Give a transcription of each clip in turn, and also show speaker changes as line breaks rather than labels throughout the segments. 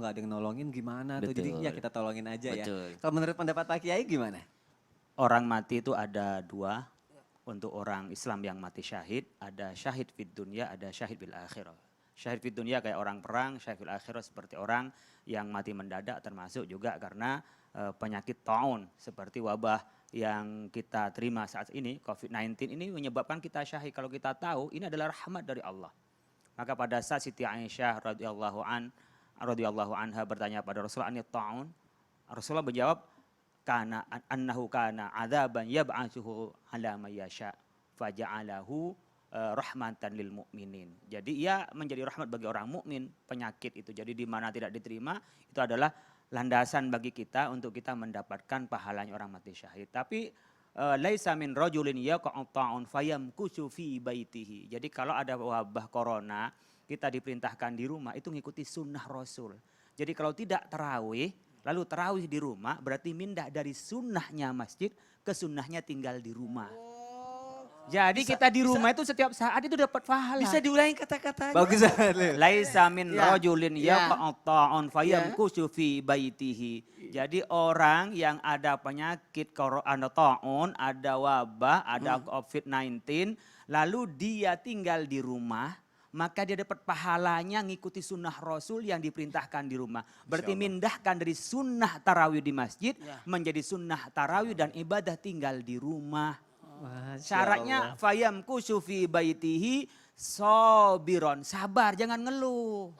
nggak ada yang nolongin gimana tuh. Jadi ya
Betul.
kita tolongin aja ya.
Betul.
Kalau menurut pendapat Pak Kiai gimana?
Orang mati itu ada dua. Untuk orang Islam yang mati syahid, ada syahid fid dunya, ada syahid bil akhirah. Syahid fid dunya kayak orang perang, syahid fil akhirah seperti orang yang mati mendadak, termasuk juga karena penyakit taun seperti wabah yang kita terima saat ini, COVID-19 ini menyebabkan kita syahid. Kalau kita tahu ini adalah rahmat dari Allah. Maka pada saat Siti Aisyah radhiyallahu anha bertanya pada Rasulullah anit taun, Rasulullah menjawab kana annahu kana adzaban yab'atsuhu ala may yasha faja'alahu rahmatan lil mukminin. Jadi ia menjadi rahmat bagi orang mukmin, penyakit itu. Jadi di mana tidak diterima itu adalah landasan bagi kita untuk kita mendapatkan pahalanya orang mati syahid. Tapi laisa min rajulin yaqa'u ta'un fayamkusu fi baitihi. Jadi kalau ada wabah corona, kita diperintahkan di rumah itu mengikuti sunnah Rasul. Jadi kalau tidak tarawih lalu tarawih di rumah berarti mindah dari sunnahnya masjid ke sunnahnya tinggal di rumah. Jadi kita di rumah itu setiap saat itu dapat pahala.
Bisa diulangi kata-katanya?
Bagus banget.
Laisa min
Ya.
rajulin
Ya.
yaqa'un fayamkusu fi baitihi. Jadi orang yang ada penyakit ada taun, ada wabah, ada COVID-19, lalu dia tinggal di rumah, maka dia dapat pahalanya ngikuti sunnah Rasul yang diperintahkan di rumah. Berarti mindahkan dari sunnah tarawih di masjid menjadi sunnah tarawih dan ibadah tinggal di rumah. Syaratnya fayam kusufi baitihi sobiron, sabar jangan ngeluh.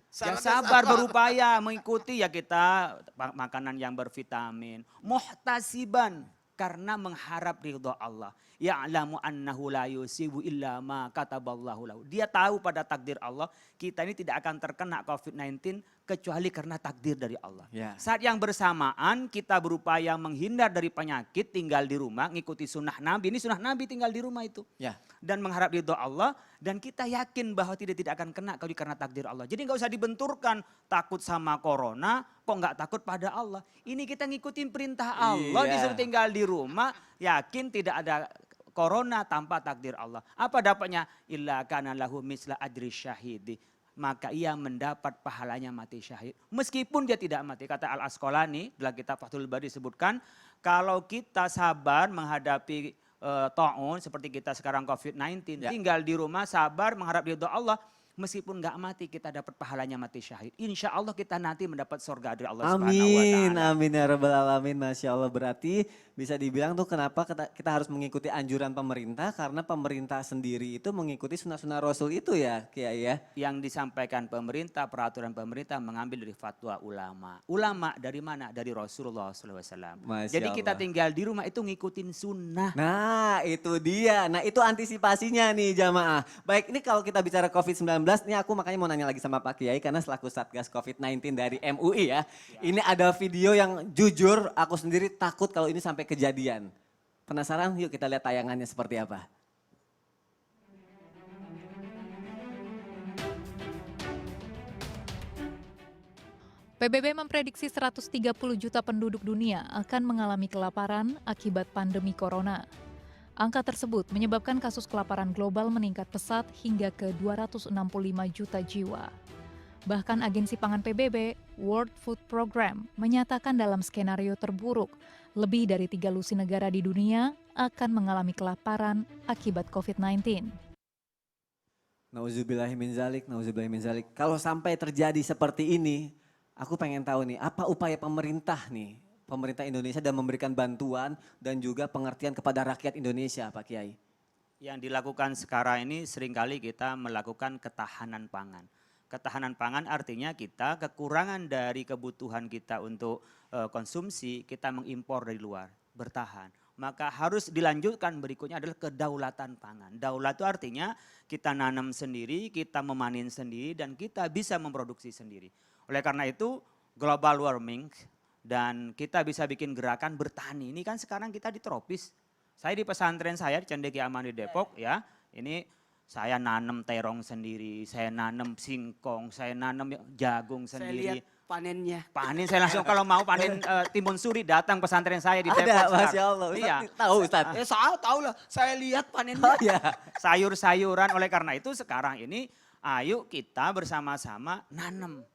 Yang sabar berupaya mengikuti ya kita makanan yang bervitamin. Muhtasiban karena mengharap ridho Allah. Ya'lamu annahu la yusibu illa ma kataballahu lahu. Dia tahu pada takdir Allah kita ini tidak akan terkena COVID-19 kecuali karena takdir dari Allah.
Ya.
Saat yang bersamaan kita berupaya menghindar dari penyakit, tinggal di rumah, ngikuti sunnah Nabi. Ini sunnah Nabi tinggal di rumah itu.
Ya.
Dan mengharap ridho Allah dan kita yakin bahwa tidak akan kena kalau karena takdir Allah. Jadi nggak usah dibenturkan takut sama corona, kok nggak takut pada Allah. Ini kita ngikutin perintah Allah,
Iya.
disuruh tinggal di rumah, yakin tidak ada corona tanpa takdir Allah. Apa dapatnya? Illa kana lahu misla ajri syahidi. Maka ia mendapat pahalanya mati syahid. Meskipun dia tidak mati. Kata Al-Asqalani dalam kitab Fathul Bari disebutkan, kalau kita sabar menghadapi taun seperti kita sekarang COVID-19, tinggal di rumah sabar mengharap ridho Allah, meskipun nggak mati kita dapat pahalanya mati syahid. Insya Allah kita nanti mendapat surga dari Allah Subhanahu wa
Amin,
Ta'ala.
amin ya rabbal alamin, Masya Allah. Berarti bisa dibilang tuh kenapa kita harus mengikuti anjuran pemerintah, karena pemerintah sendiri itu mengikuti sunnah-sunnah Rasul itu ya Kiai ya.
Yang disampaikan pemerintah, peraturan pemerintah mengambil dari fatwa ulama. Ulama dari mana? Dari Rasulullah SAW.
Masya
Jadi kita
Allah.
tinggal di rumah itu ngikutin sunnah.
Nah itu dia, nah itu antisipasinya nih jamaah. Baik, ini kalau kita bicara COVID-19, ini aku makanya mau nanya lagi sama Pak Kiai karena selaku Satgas COVID-19 dari MUI ya. Ini ada video yang jujur aku sendiri takut kalau ini sampai kejadian. Penasaran? Yuk kita lihat tayangannya seperti apa.
PBB memprediksi 130 juta penduduk dunia akan mengalami kelaparan akibat pandemi corona. Angka tersebut menyebabkan kasus kelaparan global meningkat pesat hingga ke 265 juta jiwa. Bahkan Agensi Pangan PBB, World Food Program, menyatakan dalam skenario terburuk, lebih dari 3 lusi negara di dunia akan mengalami kelaparan akibat COVID-19.
Nauzubillahiminzalik, nauzubillahiminzalik. Kalau sampai terjadi seperti ini, aku pengen tahu nih, apa upaya pemerintah nih, pemerintah Indonesia dan memberikan bantuan dan juga pengertian kepada rakyat Indonesia, Pak Kiai?
Yang dilakukan sekarang ini seringkali kita melakukan ketahanan pangan. Ketahanan pangan artinya kita kekurangan dari kebutuhan kita untuk konsumsi, kita mengimpor dari luar, bertahan. Maka harus dilanjutkan berikutnya adalah kedaulatan pangan. Daulat itu artinya kita nanam sendiri, kita memanen sendiri, dan kita bisa memproduksi sendiri. Oleh karena itu global warming dan kita bisa bikin gerakan bertani. Ini kan sekarang kita di tropis. Saya di pesantren saya di Cendekia Aman di Depok ya, ini saya nanam terong sendiri, saya nanam singkong, saya nanam jagung
Saya
sendiri.
lihat panennya.
Panen saya langsung kalau mau panen timun suri datang pesantren saya di Depok.
Ada,
sekarang.
Masya Allah. Ustaz
Iya.
tahu Ustaz.
Saya tahu lah, saya lihat panennya.
Oh ya.
Sayur-sayuran oleh karena itu sekarang ini ayo kita bersama-sama nanam.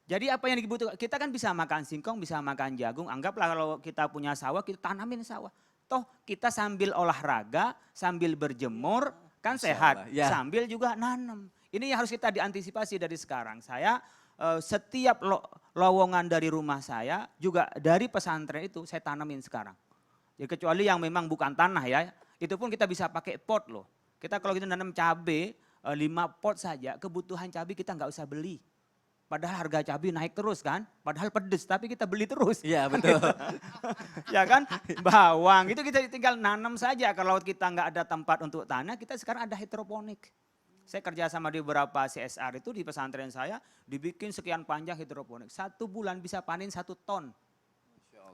Jadi apa yang dibutuhkan, kita kan bisa makan singkong, bisa makan jagung. Anggaplah kalau kita punya sawah, kita tanamin sawah. Toh kita sambil olahraga, sambil berjemur, kan
Masya
sehat.
Allah, ya.
Sambil juga nanam. Ini yang harus kita diantisipasi dari sekarang. Saya setiap lowongan dari rumah saya, juga dari pesantren itu saya tanamin sekarang. Ya, kecuali yang memang bukan tanah ya, itu pun kita bisa pakai pot loh. Kita kalau kita nanam cabai, 5 pot saja, kebutuhan cabai kita nggak usah beli. Padahal harga cabai naik terus kan, padahal pedes tapi kita beli terus.
Iya betul.
Ya kan, bawang itu kita tinggal nanam saja. Kalau kita nggak ada tempat untuk tanah, kita sekarang ada hidroponik. Saya kerja sama di beberapa CSR itu di pesantren saya, dibikin sekian panjang hidroponik. 1 bulan bisa panen 1 ton.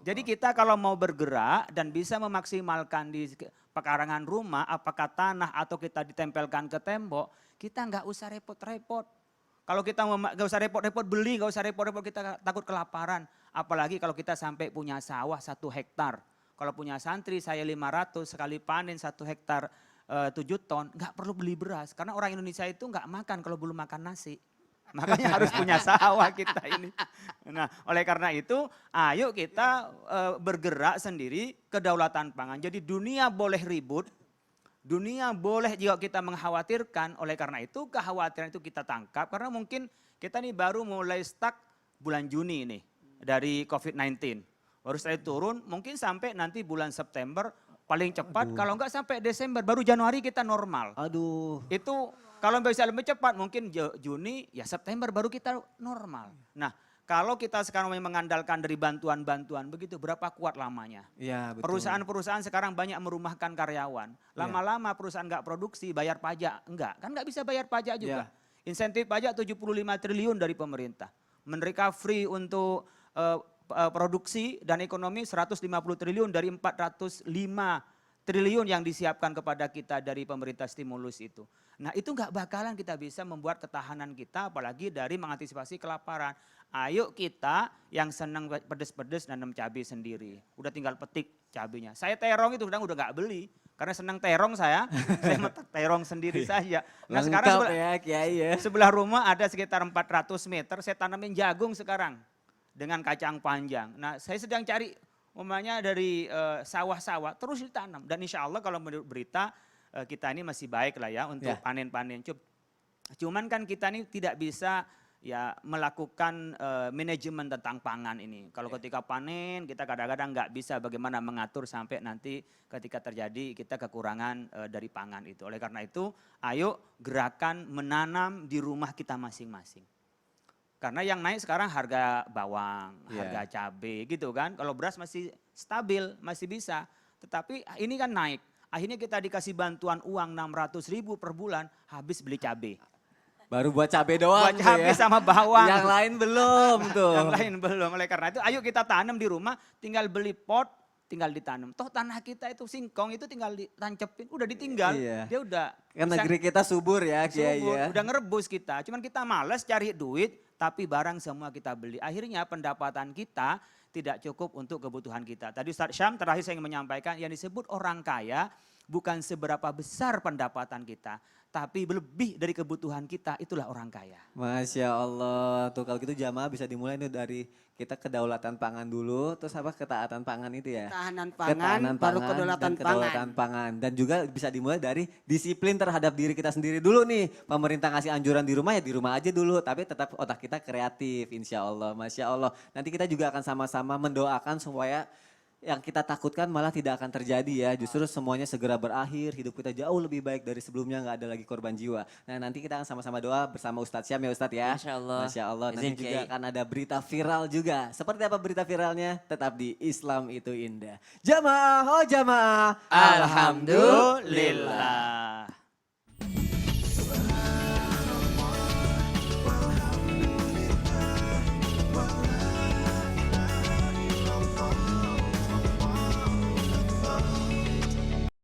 Jadi kita kalau mau bergerak dan bisa memaksimalkan di pekarangan rumah, apakah tanah atau kita ditempelkan ke tembok, kita nggak usah repot-repot. Kalau kita nggak usah repot-repot beli, nggak usah repot-repot kita takut kelaparan. Apalagi kalau kita sampai punya sawah 1 hektar. Kalau punya santri saya 500 sekali panen 1 hektar 7 ton, nggak perlu beli beras. Karena orang Indonesia itu nggak makan kalau belum makan nasi. Makanya harus punya sawah kita ini. Nah oleh karena itu ayo kita bergerak sendiri kedaulatan pangan. Jadi dunia boleh ribut. Dunia boleh juga kita mengkhawatirkan, oleh karena itu kekhawatiran itu kita tangkap. Karena mungkin kita nih baru mulai stuck bulan Juni ini dari COVID-19. Baru setelah turun mungkin sampai nanti bulan September paling cepat. Kalau enggak sampai Desember, baru Januari kita normal.
Aduh.
Itu kalau bisa lebih cepat mungkin Juni, ya September baru kita normal. Nah kalau kita sekarang mengandalkan dari bantuan-bantuan begitu, berapa kuat lamanya?
Iya betul.
Perusahaan-perusahaan sekarang banyak merumahkan karyawan. Lama-lama perusahaan nggak produksi, bayar pajak. Enggak, kan nggak bisa bayar pajak juga. Insentif pajak 75 triliun dari pemerintah. Mereka free untuk produksi dan ekonomi 150 triliun dari 405 triliun yang disiapkan kepada kita dari pemerintah stimulus itu. Nah itu nggak bakalan kita bisa membuat ketahanan kita apalagi dari mengantisipasi kelaparan. Ayo kita yang senang pedes-pedes nanam cabai sendiri. Udah tinggal petik cabainya. Saya terong itu kadang udah nggak beli. Karena senang terong saya metak terong sendiri saja. Nah sekarang sebelah rumah ada sekitar 400 meter saya tanamin jagung sekarang. Dengan kacang panjang. Nah saya sedang cari umpamanya dari sawah-sawah terus ditanam. Dan insya Allah kalau menurut berita kita ini masih baik lah ya untuk panen-panen. Cuman kan kita ini tidak bisa ya melakukan manajemen tentang pangan ini. Kalau ketika panen kita kadang-kadang nggak bisa bagaimana mengatur sampai nanti ketika terjadi kita kekurangan dari pangan itu. Oleh karena itu ayo gerakan menanam di rumah kita masing-masing. Karena yang naik sekarang harga bawang, harga cabai gitu kan. Kalau beras masih stabil, masih bisa. Tetapi ini kan naik. Akhirnya kita dikasih bantuan uang 600.000 per bulan, habis beli cabai.
Baru buat cabai doang.
Buat cabai sama bawang.
Yang lain belum tuh.
Yang lain belum. Oleh karena itu ayo kita tanam di rumah, tinggal beli pot, tinggal ditanam. Toh tanah kita itu singkong itu tinggal ditancepin, udah ditinggal. Dia udah.
Kan negeri kita subur ya Kiai ya.
Udah ngerebus kita. Cuman kita males cari duit, tapi barang semua kita beli. Akhirnya pendapatan kita tidak cukup untuk kebutuhan kita. Tadi Ustaz Syam terakhir saya ingin menyampaikan yang disebut orang kaya bukan seberapa besar pendapatan kita. Tapi lebih dari kebutuhan kita itulah orang kaya.
Masya Allah. Tuh kalau gitu jamaah bisa dimulai nih dari kita kedaulatan pangan dulu. Terus apa ketaatan pangan itu ya.
Ketahanan pangan, baru kedaulatan
pangan. Dan juga bisa dimulai dari disiplin terhadap diri kita sendiri dulu nih. Pemerintah ngasih anjuran di rumah ya di rumah aja dulu. Tapi tetap otak kita kreatif insya Allah. Masya Allah. Nanti kita juga akan sama-sama mendoakan supaya yang kita takutkan malah tidak akan terjadi ya. Justru semuanya segera berakhir, hidup kita jauh lebih baik dari sebelumnya, nggak ada lagi korban jiwa. Nah nanti kita akan sama-sama doa bersama Ustadz Syam ya Ustadz ya.
Masya Allah.
Masya Allah. Nanti
Izin,
juga
Kiai.
akan ada berita viral juga. Seperti apa berita viralnya? Tetap di Islam itu indah. Jamaah, oh jamaah.
Alhamdulillah.
Alhamdulillah.